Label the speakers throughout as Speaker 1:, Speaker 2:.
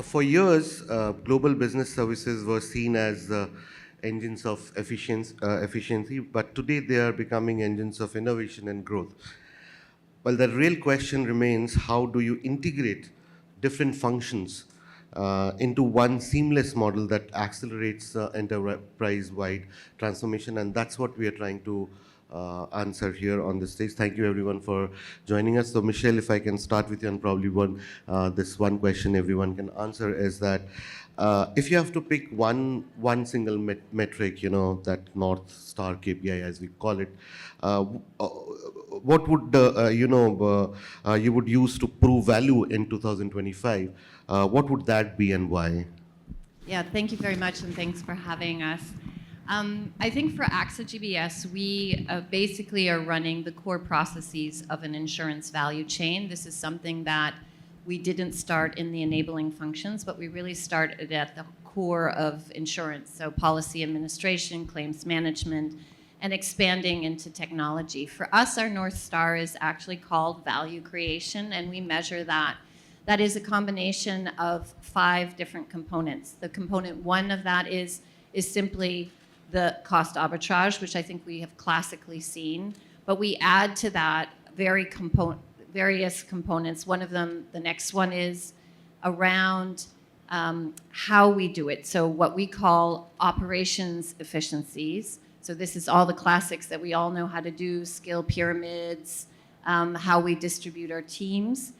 Speaker 1: For years, global business services were seen as engines of efficiency, but today they are becoming engines of innovation and growth. Well, the real question remains, how do you integrate different functions into one seamless model that accelerates enterprise-wide transformation? And that's what we are trying to answer here on the stage. Thank you everyone for joining us. So Michelle, if I can start with you, and probably this one question everyone can answer is that if you have to pick one single metric, that North Star KPI as we call it, what would you would use to prove value in 2025? What would that be and why?
Speaker 2: Yeah, thank you very much, and thanks for having us. I think for AXA GBS, we basically are running the core processes of an insurance value chain. This is something that we didn't start in the enabling functions, but we really started at the core of insurance, so policy administration, claims management, and expanding into technology. For us, our North Star is actually called value creation, and we measure that. That is a combination of 5 different components. The component 1 of that is simply the cost arbitrage, which I think we have classically seen, but we add to that various components. One of them, the next one, is around how we do it. So what we call operations efficiencies. So this is all the classics that we all know how to do, skill pyramids, how we distribute our teams.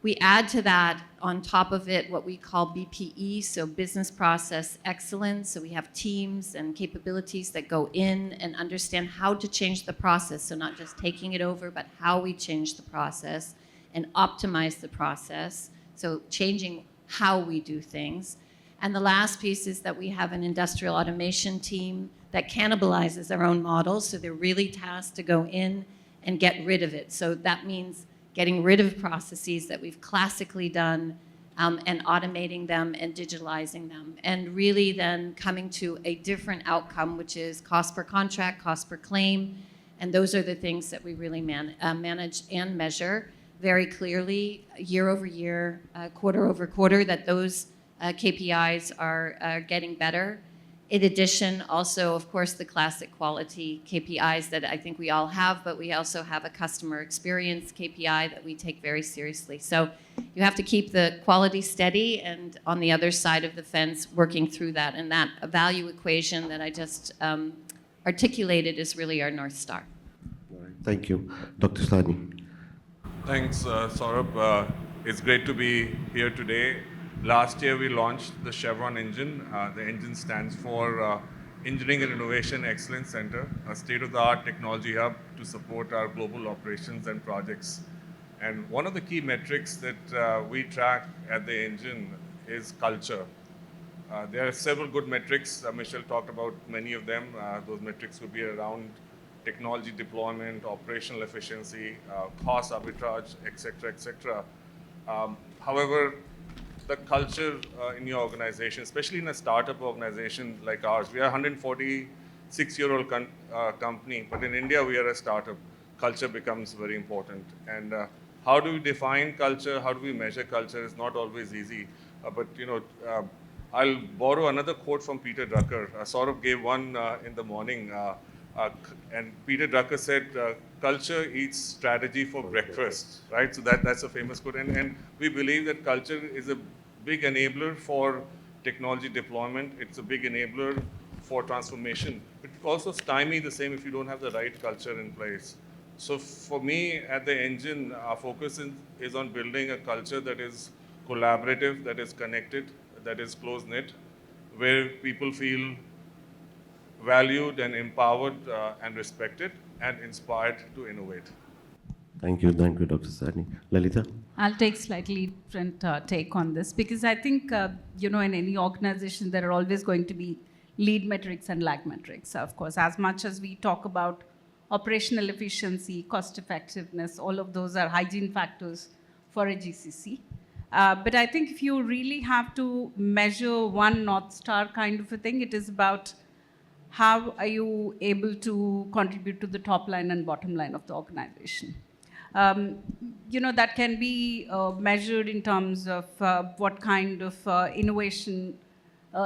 Speaker 2: We add to that, on top of it, what we call BPE, so business process excellence. So we have teams and capabilities that go in and understand how to change the process. So not just taking it over, but how we change the process and optimize the process. So changing how we do things. And the last piece is that we have an industrial automation team that cannibalizes our own models. So they're really tasked to go in and get rid of it. So that means getting rid of processes that we've classically done and automating them and digitalizing them. And really then coming to a different outcome, which is cost per contract, cost per claim. And those are the things that we really manage and measure very clearly year over year, quarter over quarter, that those KPIs are getting better. In addition, also, of course, the classic quality KPIs that I think we all have, but we also have a customer experience KPI that we take very seriously. So you have to keep the quality steady, and on the other side of the fence, working through that. And that value equation that I just articulated is really our North Star.
Speaker 1: All right. Thank you. Dr. Sahni.
Speaker 3: Thanks, Saurabh. It's great to be here today. Last year, we launched the Chevron engine. The engine stands for Engineering and Innovation Excellence Center, a state-of-the-art technology hub to support our global operations and projects. And one of the key metrics that we track at the engine is culture. There are several good metrics. Michelle talked about many of them. Those metrics would be around technology deployment, operational efficiency, cost arbitrage, et cetera, et cetera. However, the culture in your organization, especially in a startup organization like ours, we are a 146-year-old company, but in India we are a startup. Culture becomes very important. And how do we define culture? How do we measure culture is not always easy. But I'll borrow another quote from Peter Drucker. Saurabh gave one in the morning. And Peter Drucker said, culture eats strategy for breakfast, right? So that's a famous quote. And we believe that culture is a big enabler for technology deployment. It's a big enabler for transformation. But it also stymies the same if you don't have the right culture in place. So for me, at the engine, our focus is on building a culture that is collaborative, that is connected, that is close-knit, where people feel valued and empowered and respected and inspired to innovate.
Speaker 1: Thank you, Dr. Sahni. Lalitha?
Speaker 4: I'll take slightly different take on this, because I think, in any organization, there are always going to be lead metrics and lag metrics. Of course, as much as we talk about operational efficiency, cost effectiveness, all of those are hygiene factors for a GCC. But I think if you really have to measure one North Star kind of a thing, it is about how are you able to contribute to the top line and bottom line of the organization. um, that can be measured in terms of what kind of innovation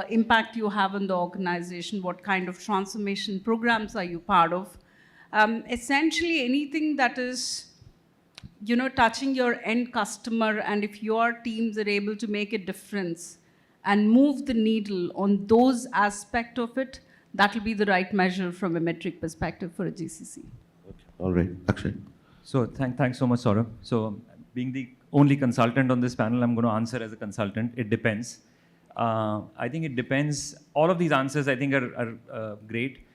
Speaker 4: impact you have on the organization, what kind of transformation programs are you part of. Essentially, anything that is touching your end customer, and if your teams are able to make a difference and move the needle on those aspects of it, that will be the right measure from a metric perspective for a GCC.
Speaker 1: Okay. All right, Akshay.
Speaker 5: So thanks so much, Saurabh. So being the only consultant on this panel, I'm going to answer as a consultant. It depends. I think it depends. All of these answers, I think, are great.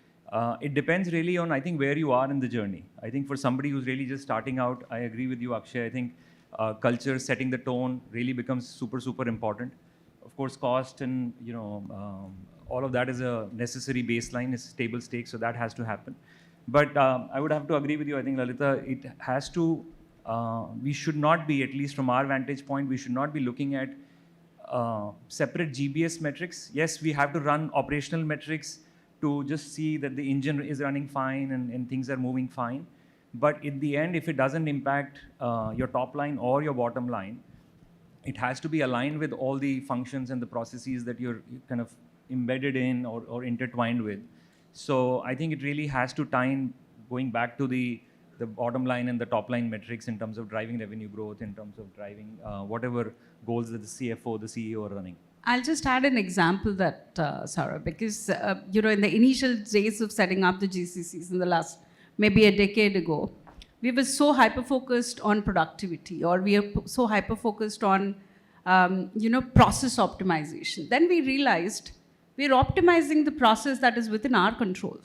Speaker 5: It depends really on, I think, where you are in the journey. I think for somebody who's really just starting out, I agree with you, Akshay. I think culture, setting the tone really becomes super, super important. Of course, cost and, all of that is a necessary baseline, is table stakes, so that has to happen. But I would have to agree with you. I think, Lalitha, it has to, we should not be, at least from our vantage point, we should not be looking at separate GBS metrics. Yes, we have to run operational metrics to just see that the engine is running fine and things are moving fine. But in the end, if it doesn't impact your top line or your bottom line, it has to be aligned with all the functions and the processes that you're kind of embedded in or intertwined with. So I think it really has to tie in, going back to the bottom line and the top line metrics in terms of driving revenue growth, in terms of driving whatever goals that the CFO, the CEO are running.
Speaker 4: I'll just add an example that, Saurabh, because, in the initial days of setting up the GCCs in the last, maybe a decade ago, we were so hyper-focused on productivity, or we are so hyper-focused on, process optimization. Then we realized we're optimizing the process that is within our control.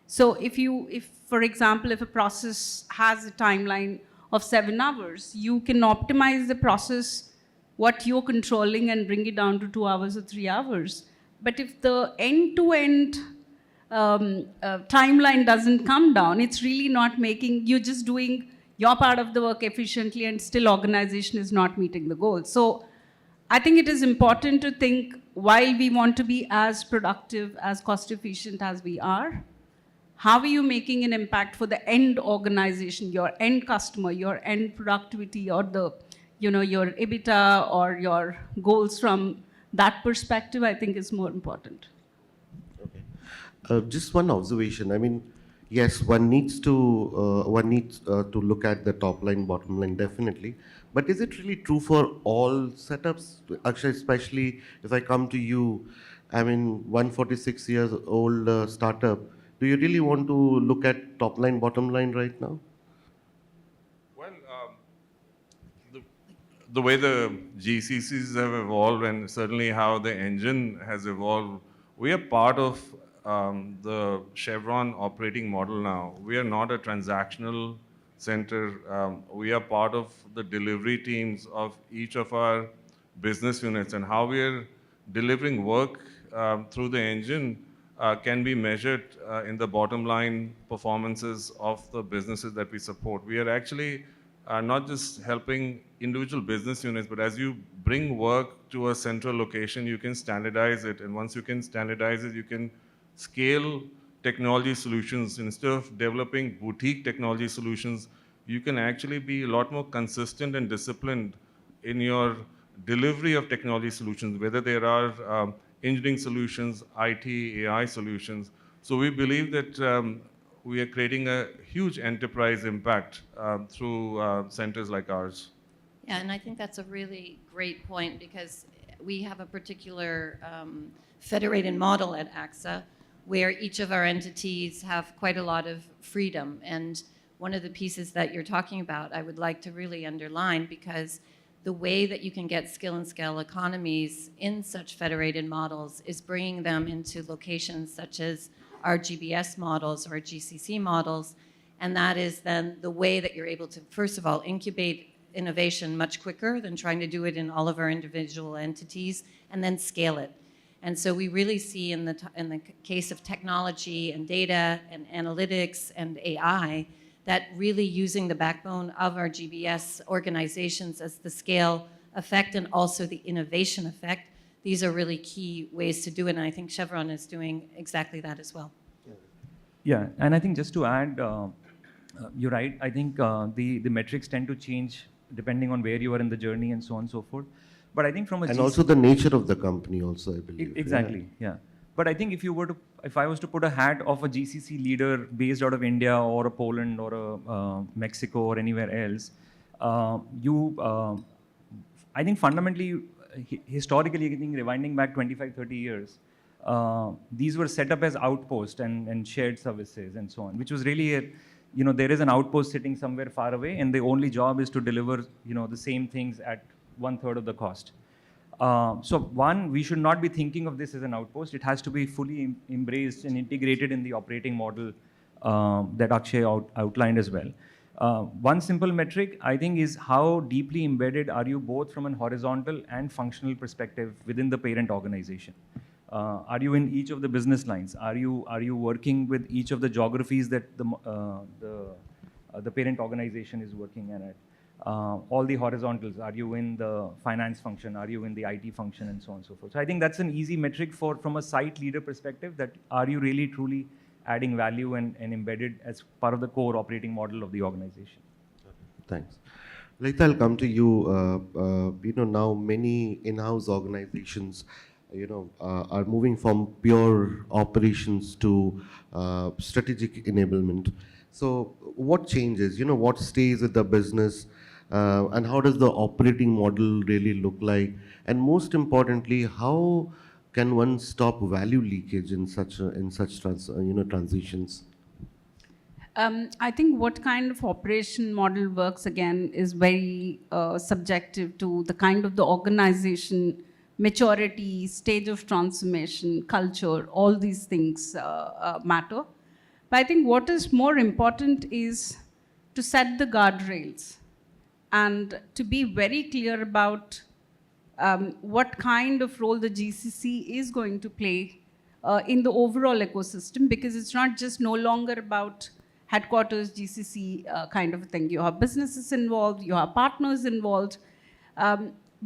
Speaker 4: So if, for example, if a process has a timeline of 7 hours, you can optimize the process, what you're controlling, and bring it down to 2 hours or 3 hours. But if the end-to-end timeline doesn't come down, it's really not making, you're just doing your part of the work efficiently and still organization is not meeting the goal. So I think it is important to think, while we want to be as productive, as cost efficient as we are, how are you making an impact for the end organization, your end customer, your end productivity, or the, your EBITDA or your goals from that perspective, I think is more important.
Speaker 1: Okay. Just one observation. I mean, yes, one needs to look at the top line, bottom line, definitely. But is it really true for all setups? Akshay, especially if I come to you, I mean, 146 years old startup, do you really want to look at top line, bottom line right now?
Speaker 3: Well, the way the GCCs have evolved, and certainly how the engine has evolved, we are part of the Chevron operating model now. We are not a transactional center. We are part of the delivery teams of each of our business units, and how we are delivering work through the engine can be measured in the bottom line performances of the businesses that we support. We are actually not just helping individual business units, but as you bring work to a central location, you can standardize it. And once you can standardize it, you can scale technology solutions. Instead of developing boutique technology solutions, you can actually be a lot more consistent and disciplined in your delivery of technology solutions, whether there are engineering solutions, IT, AI solutions. So we believe that we are creating a huge enterprise impact through centers like ours.
Speaker 2: Yeah, and I think that's a really great point, because we have a particular federated model at AXA where each of our entities have quite a lot of freedom. And one of the pieces that you're talking about, I would like to really underline, because the way that you can get skill and scale economies in such federated models is bringing them into locations such as our GBS models or GCC models. And that is then the way that you're able to, first of all, incubate innovation much quicker than trying to do it in all of our individual entities, and then scale it. And so we really see in the case of technology and data and analytics and AI, that really using the backbone of our GBS organizations as the scale effect and also the innovation effect, these are really key ways to do it. And I think Chevron is doing exactly that as well.
Speaker 5: Yeah, and I think just to add, You're right. I think the metrics tend to change depending on where you are in the journey and so on and so forth. But I think from a
Speaker 1: And
Speaker 5: GC
Speaker 1: also the nature of the company also, I believe.
Speaker 5: Exactly, yeah. But I think if I was to put a hat of a GCC leader based out of India or a Poland or a Mexico or anywhere else, I think fundamentally, historically, I think rewinding back 25, 30 years, these were set up as outposts and shared services and so on, which was really there is an outpost sitting somewhere far away, and the only job is to deliver, the same things at 1/3 of the cost. So one, we should not be thinking of this as an outpost. It has to be fully embraced and integrated in the operating model that Akshay outlined as well. One simple metric, I think, is how deeply embedded are you both from an horizontal and functional perspective within the parent organization? Are you in each of the business lines? Are you working with each of the geographies that the parent organization is working in at? All the horizontals, are you in the finance function, are you in the IT function, and so on and so forth. So I think that's an easy metric from a site leader perspective, that are you really truly adding value and embedded as part of the core operating model of the organization.
Speaker 1: Thanks. Lalitha, I'll come to you. Now many in-house organizations, are moving from pure operations to strategic enablement. So what changes? What stays with the business? And how does the operating model really look like? And most importantly, how can one stop value leakage in such transitions?
Speaker 4: I think what kind of operation model works again is very subjective to the kind of the organization, maturity, stage of transformation, culture, all these things matter. But I think what is more important is to set the guardrails and to be very clear about what kind of role the GCC is going to play in the overall ecosystem, because it's not just no longer about headquarters GCC kind of a thing. You have businesses involved, you have partners involved.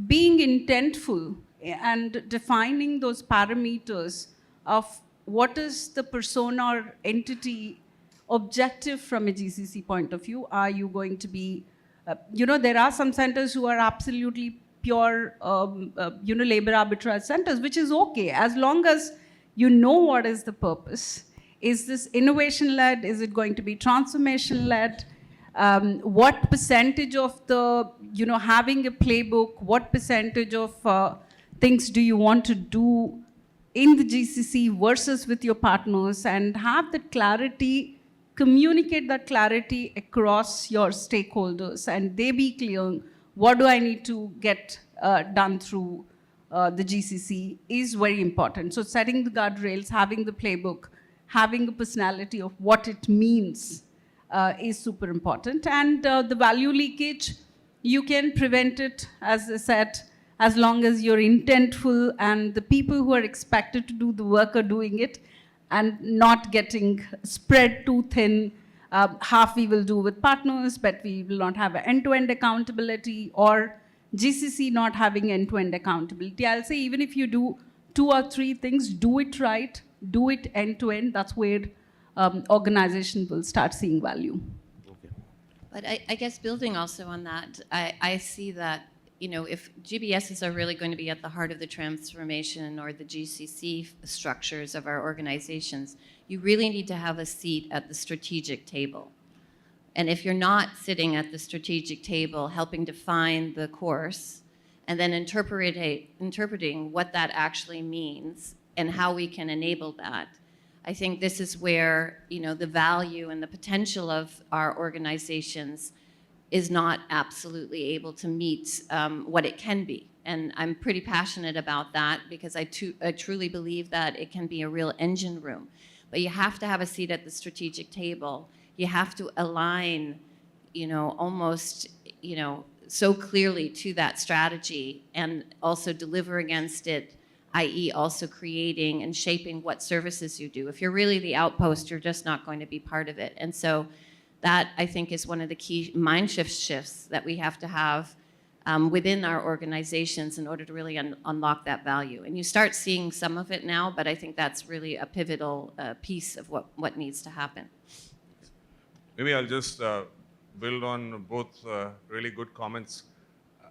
Speaker 4: Being intentful and defining those parameters of what is the persona or entity objective from a GCC point of view. Are you going to be, there are some centers who are absolutely pure, labor arbitrage centers, which is okay, as long as you know what is the purpose. Is this innovation-led? Is it going to be transformation-led? What percentage of the, having a playbook, what percentage of things do you want to do in the GCC versus with your partners, and have that clarity, communicate that clarity across your stakeholders, and they be clear, what do I need to get done through the GCC is very important. So setting the guardrails, having the playbook, having a personality of what it means is super important. And the value leakage, you can prevent it, as I said, as long as you're intentful and the people who are expected to do the work are doing it and not getting spread too thin. Half we will do with partners, but we will not have an end-to-end accountability, or GCC not having end-to-end accountability. I'll say even if you do 2 or 3 things, do it right, do it end-to-end. That's where organization will start seeing value.
Speaker 1: Okay.
Speaker 2: But I guess building also on that, I see that, if GBSs are really going to be at the heart of the transformation or the GCC structures of our organizations, you really need to have a seat at the strategic table. And if you're not sitting at the strategic table helping define the course and then interpreting what that actually means and how we can enable that, I think this is where, the value and the potential of our organizations is not absolutely able to meet what it can be. And I'm pretty passionate about that, because I truly believe that it can be a real engine room. But you have to have a seat at the strategic table. You have to align, almost, so clearly to that strategy, and also deliver against it, i.e. also creating and shaping what services you do. If you're really the outpost, you're just not going to be part of it. And so that, I think, is one of the key mind shifts that we have to have within our organizations in order to really unlock that value. And you start seeing some of it now, but I think that's really a pivotal piece of what needs to happen.
Speaker 3: maybe I'll just build on both really good comments.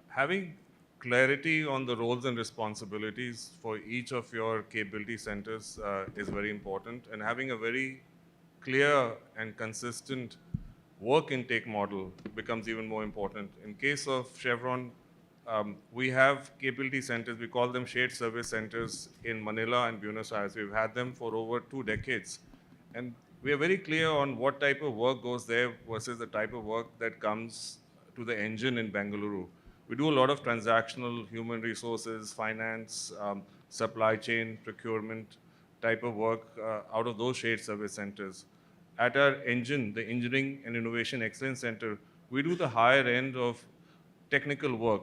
Speaker 3: Having clarity on the roles and responsibilities for each of your capability centers is very important, and having a very clear and consistent work intake model becomes even more important. In case of Chevron, we have capability centers, we call them shared service centers in Manila and Buenos Aires. We've had them for over 2 decades. And we are very clear on what type of work goes there versus the type of work that comes to the engine in Bengaluru. We do a lot of transactional human resources, finance, supply chain, procurement type of work out of those shared service centers. At our engine, the Engineering and Innovation Excellence Center, we do the higher end of technical work.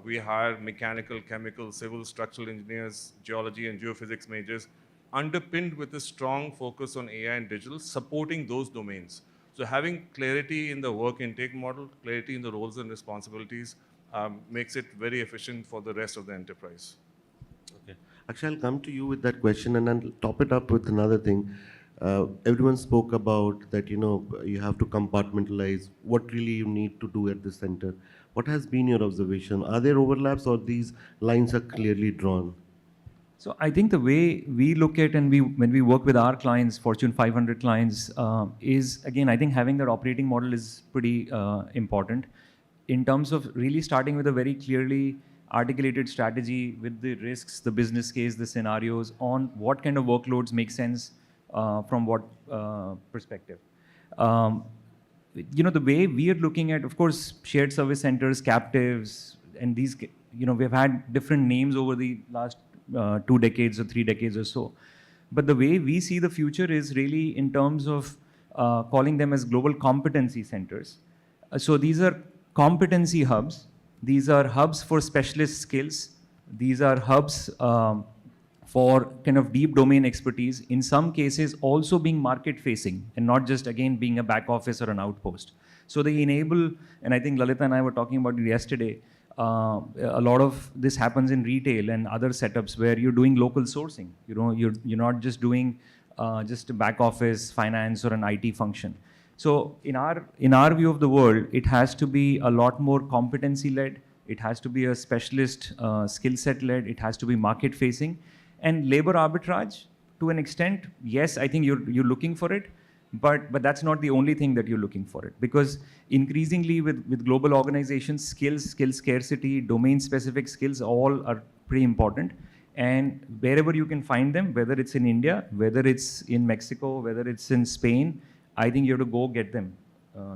Speaker 3: We hire mechanical, chemical, civil, structural engineers, geology and geophysics majors, underpinned with a strong focus on AI and digital, supporting those domains. So having clarity in the work intake model, clarity in the roles and responsibilities, makes it very efficient for the rest of the enterprise.
Speaker 1: Okay. Akshay, I'll come to you with that question and then top it up with another thing. Everyone spoke about that, you have to compartmentalize what really you need to do at the center. What has been your observation? Are there overlaps or these lines are clearly drawn?
Speaker 5: So I think the way we look at and when we work with our clients, Fortune 500 clients, is again, I think having that operating model is pretty important in terms of really starting with a very clearly articulated strategy with the risks, the business case, the scenarios on what kind of workloads make sense from what perspective. The way we are looking at, of course, shared service centers, captives, and these, we've had different names over the last 2 decades or 3 decades or so. But the way we see the future is really in terms of calling them as global competency centers. So these are competency hubs. These are hubs for specialist skills. These are hubs for kind of deep domain expertise, in some cases also being market facing and not just again being a back office or an outpost. So they enable, and I think Lalitha and I were talking about it yesterday, a lot of this happens in retail and other setups where you're doing local sourcing. You're not just doing just a back office, finance or an IT function. So in our view of the world, it has to be a lot more competency led. It has to be a specialist skill set led. It has to be market facing. And labor arbitrage, to an extent, yes, I think you're looking for it, but that's not the only thing that you're looking for it. Because increasingly with global organizations, skill scarcity, domain-specific skills, all are pretty important. And wherever you can find them, whether it's in India, whether it's in Mexico, whether it's in Spain, I think you have to go get them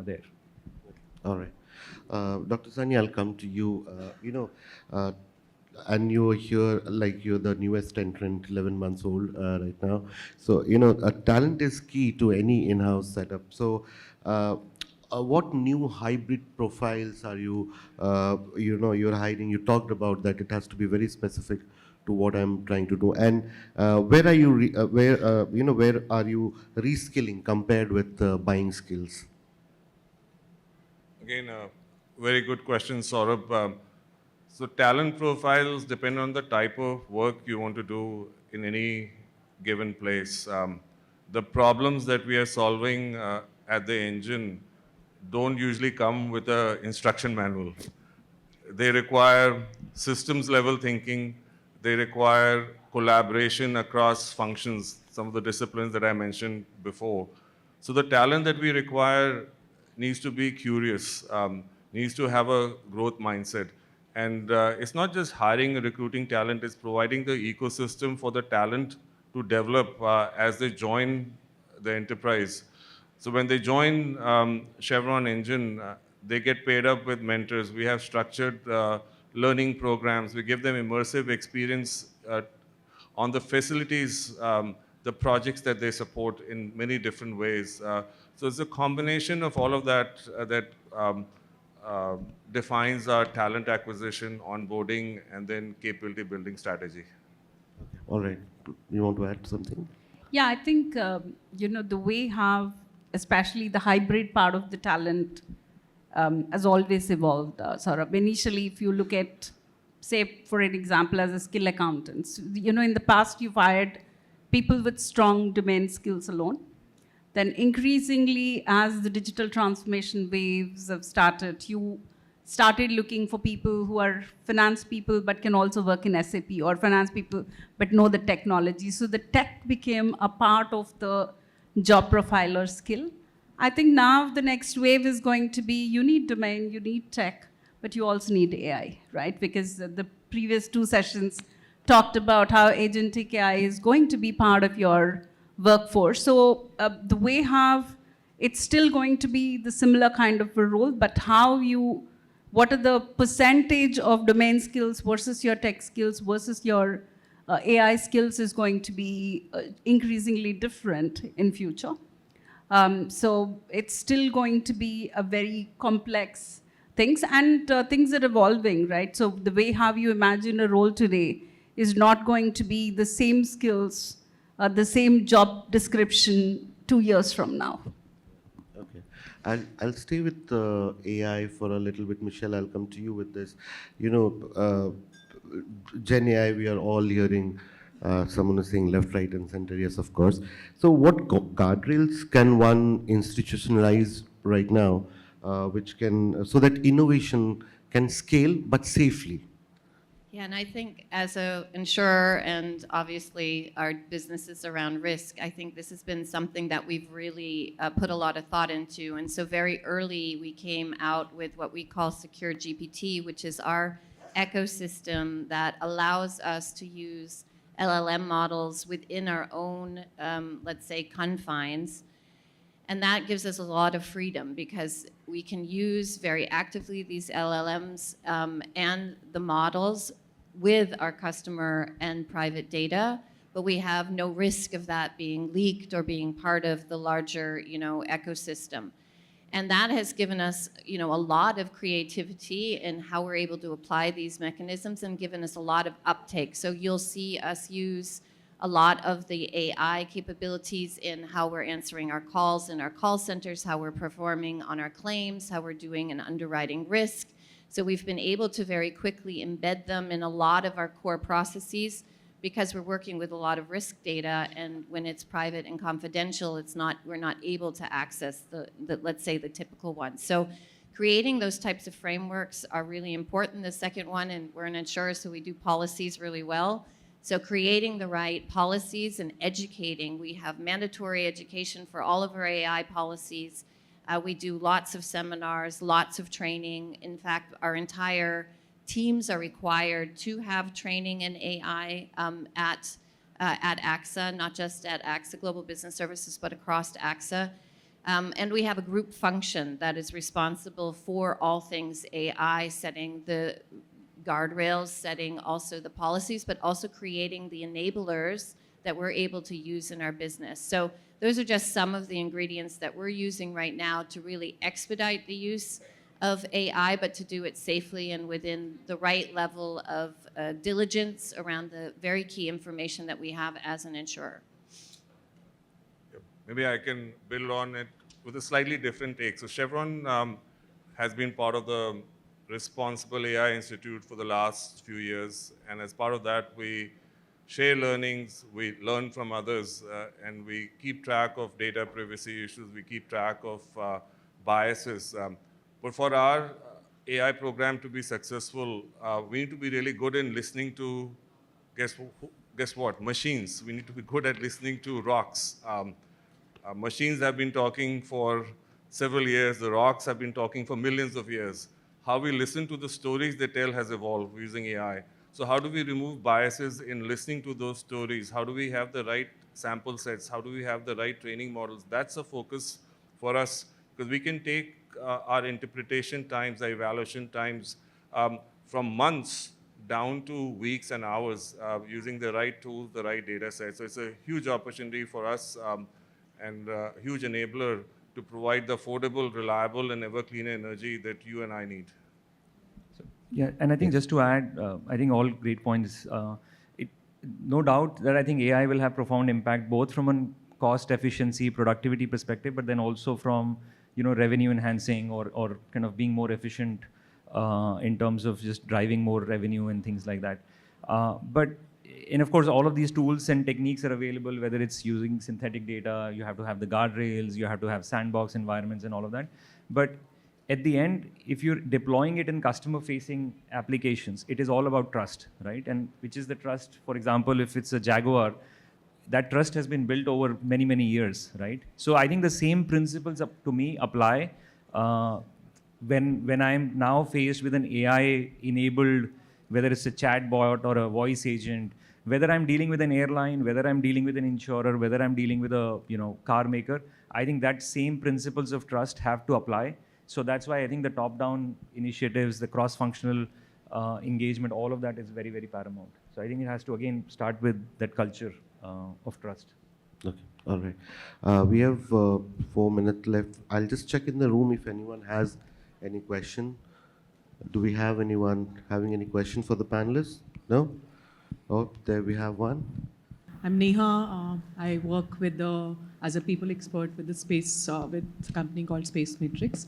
Speaker 5: there.
Speaker 1: All right. Dr. Sahni, I'll come to you. And you're here, like you're the newest entrant, 11 months old right now. So, talent is key to any in-house setup. So, what new hybrid profiles are you, you're hiring? You talked about that it has to be very specific to what I'm trying to do. And where are you, where are you reskilling compared with buying skills?
Speaker 3: Again, very good question, Saurabh. So talent profiles depend on the type of work you want to do in any given place. The problems that we are solving at the engine don't usually come with an instruction manual. They require systems level thinking. They require collaboration across functions, some of the disciplines that I mentioned before. So the talent that we require needs to be curious, needs to have a growth mindset. And it's not just hiring and recruiting talent, it's providing the ecosystem for the talent to develop as they join the enterprise. So when they join Chevron Engine, they get paired up with mentors. We have structured learning programs. We give them immersive experience on the facilities, the projects that they support in many different ways. So it's a combination of all of that that defines our talent acquisition, onboarding, and then capability building strategy.
Speaker 1: Okay. All right. You want to add something?
Speaker 4: Yeah, I think, the way how, especially the hybrid part of the talent has always evolved, Saurabh. Initially, if you look at, say, for an example, as a skill accountants, in the past, you've hired people with strong domain skills alone. Then increasingly, as the digital transformation waves have started, you started looking for people who are finance people but can also work in SAP, or finance people but know the technology. So the tech became a part of the job profiler skill. I think now the next wave is going to be, you need domain, you need tech, but you also need AI, right? Because the previous two sessions talked about how agentic AI is going to be part of your workforce. So the way it's still going to be the similar kind of a role, but what are the percentage of domain skills versus your tech skills versus your AI skills is going to be increasingly different in future. So it's still going to be a very complex things, and things are evolving, right? So the way how you imagine a role today is not going to be the same skills, the same job description 2 years from now.
Speaker 1: Okay. I'll stay with AI for a little bit. Michelle, I'll come to you with this. You know, Gen AI, we are all hearing someone is saying left, right, and center. Yes, of course. So what guardrails can one institutionalize right now, which can, so that innovation can scale but safely?
Speaker 2: Yeah, and I think as an insurer and obviously our businesses around risk, I think this has been something that we've really put a lot of thought into. And so very early we came out with what we call Secure GPT, which is our ecosystem that allows us to use LLM models within our own, let's say, confines. And that gives us a lot of freedom because we can use very actively these LLMs and the models with our customer and private data, but we have no risk of that being leaked or being part of the larger, ecosystem. And that has given us, a lot of creativity in how we're able to apply these mechanisms and given us a lot of uptake. So you'll see us use a lot of the AI capabilities in how we're answering our calls in our call centers, how we're performing on our claims, how we're doing an underwriting risk. So we've been able to very quickly embed them in a lot of our core processes because we're working with a lot of risk data, and when it's private and confidential, we're not able to access the let's say the typical ones. So creating those types of frameworks are really important. The second one, and we're an insurer, so we do policies really well. So creating the right policies and educating. We have mandatory education for all of our AI policies. We do lots of seminars, lots of training. In fact, our entire teams are required to have training in AI at AXA, not just at AXA Global Business Services, but across AXA. And we have a group function that is responsible for all things AI, setting the guardrails, setting also the policies, but also creating the enablers that we're able to use in our business. So those are just some of the ingredients that we're using right now to really expedite the use of AI, but to do it safely and within the right level of diligence around the very key information that we have as an insurer.
Speaker 3: Yep. Maybe I can build on it with a slightly different take. So Chevron has been part of the Responsible AI Institute for the last few years, and as part of that, we share learnings, we learn from others, and we keep track of data privacy issues, we keep track of biases. But for our AI program to be successful, we need to be really good in listening to, guess what, machines. We need to be good at listening to rocks. Machines have been talking for several years, the rocks have been talking for millions of years. How we listen to the stories they tell has evolved using AI. So how do we remove biases in listening to those stories? How do we have the right sample sets? How do we have the right training models? That's a focus for us, because we can take our interpretation times, our evaluation times from months down to weeks and hours using the right tools, the right data sets. So it's a huge opportunity for us and a huge enabler to provide the affordable, reliable, and ever cleaner energy that you and I need.
Speaker 5: Yeah, and I think just to add, I think all great points. No doubt that I think AI will have profound impact both from a cost efficiency, productivity perspective, but then also from revenue enhancing or kind of being more efficient in terms of just driving more revenue and things like that. But and of course, all of these tools and techniques are available, whether it's using synthetic data, you have to have the guardrails, you have to have sandbox environments and all of that. But at the end, if you're deploying it in customer-facing applications, it is all about trust, right? And which is the trust, for example, if it's a Jaguar, that trust has been built over many, many years, right? So I think the same principles to me apply when I'm now faced with an AI-enabled, whether it's a chatbot or a voice agent, whether I'm dealing with an airline, whether I'm dealing with an insurer, whether I'm dealing with a car maker, I think that same principles of trust have to apply. So that's why I think the top-down initiatives, the cross-functional engagement, all of that is very, very paramount. So I think it has to, again, start with that culture of trust.
Speaker 1: Okay, all right. We have 4 minutes left. I'll just check in the room if anyone has any question. Do we have anyone having any question for the panelists? No? Oh, there we have one.
Speaker 6: I'm Neha. I work with as a people expert with the space, with a company called Space Matrix.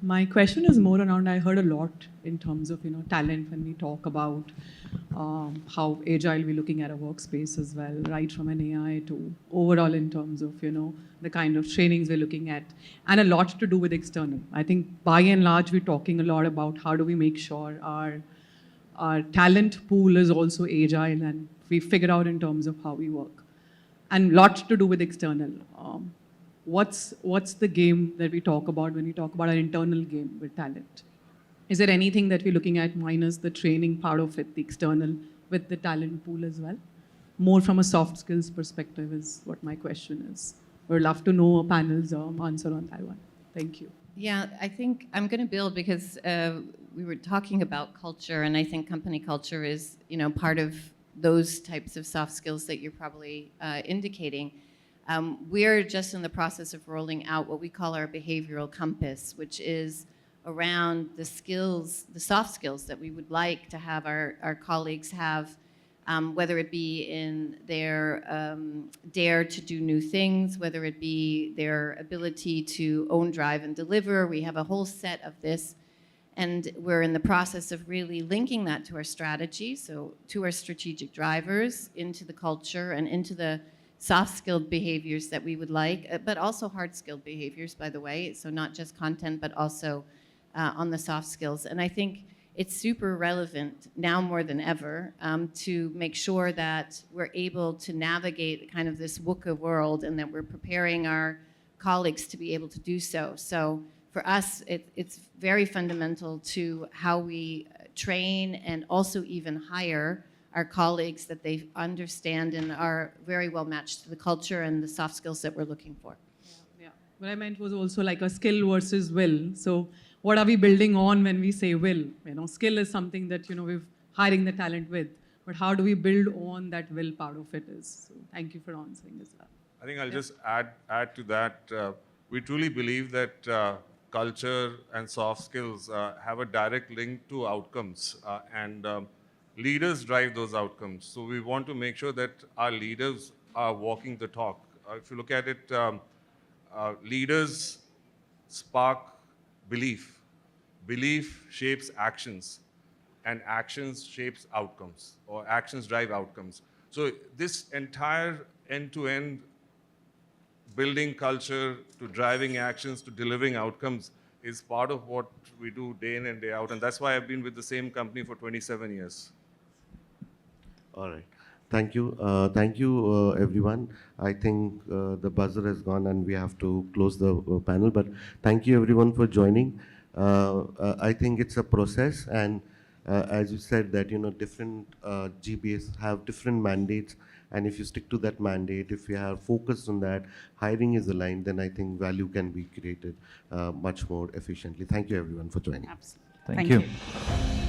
Speaker 6: My question is more around, I heard a lot in terms of, talent when we talk about how agile we're looking at a workspace as well, right from an AI to overall in terms of, the kind of trainings we're looking at, and a lot to do with external. I think by and large, we're talking a lot about how do we make sure our talent pool is also agile and we figure out in terms of how we work. And lots to do with external. What's the game that we talk about when we talk about our internal game with talent? Is there anything that we're looking at minus the training part of it, the external, with the talent pool as well? More from a soft skills perspective is what my question is. We'd love to know a panel's answer on that one. Thank you.
Speaker 2: Yeah, I think I'm going to build because we were talking about culture, and I think company culture is, part of those types of soft skills that you're probably indicating. We're just in the process of rolling out what we call our behavioral compass, which is around the skills, the soft skills that we would like to have our colleagues have, whether it be in their dare to do new things, whether it be their ability to own, drive, and deliver. We have a whole set of this. And we're in the process of really linking that to our strategy, so to our strategic drivers, into the culture, and into the soft-skilled behaviors that we would like, but also hard-skilled behaviors, by the way, so not just content, but also on the soft skills. And I think it's super relevant now more than ever to make sure that we're able to navigate kind of this VUCA world and that we're preparing our colleagues to be able to do so. So for us, it's very fundamental to how we train and also even hire our colleagues, that they understand and are very well matched to the culture and the soft skills that we're looking for.
Speaker 6: Yeah. What I meant was also like a skill versus will. So what are we building on when we say will? Skill is something that, we're hiring the talent with. But how do we build on that will part of it is? So thank you for answering as well.
Speaker 3: I think I'll just add to that. We truly believe that culture and soft skills have a direct link to outcomes, and leaders drive those outcomes. So we want to make sure that our leaders are walking the talk. If you look at it, leaders spark belief. Belief shapes actions, and actions shapes outcomes, or actions drive outcomes. So this entire end-to-end building culture to driving actions to delivering outcomes is part of what we do day in and day out. And that's why I've been with the same company for 27 years.
Speaker 1: All right. Thank you. Thank you, everyone. I think the buzzer has gone and we have to close the panel. But thank you, everyone, for joining. I think it's a process. And as you said, that, different GBS have different mandates. And if you stick to that mandate, if you are focused on that, hiring is aligned, then I think value can be created much more efficiently. Thank you, everyone, for joining.
Speaker 4: Absolutely.
Speaker 5: Thank you.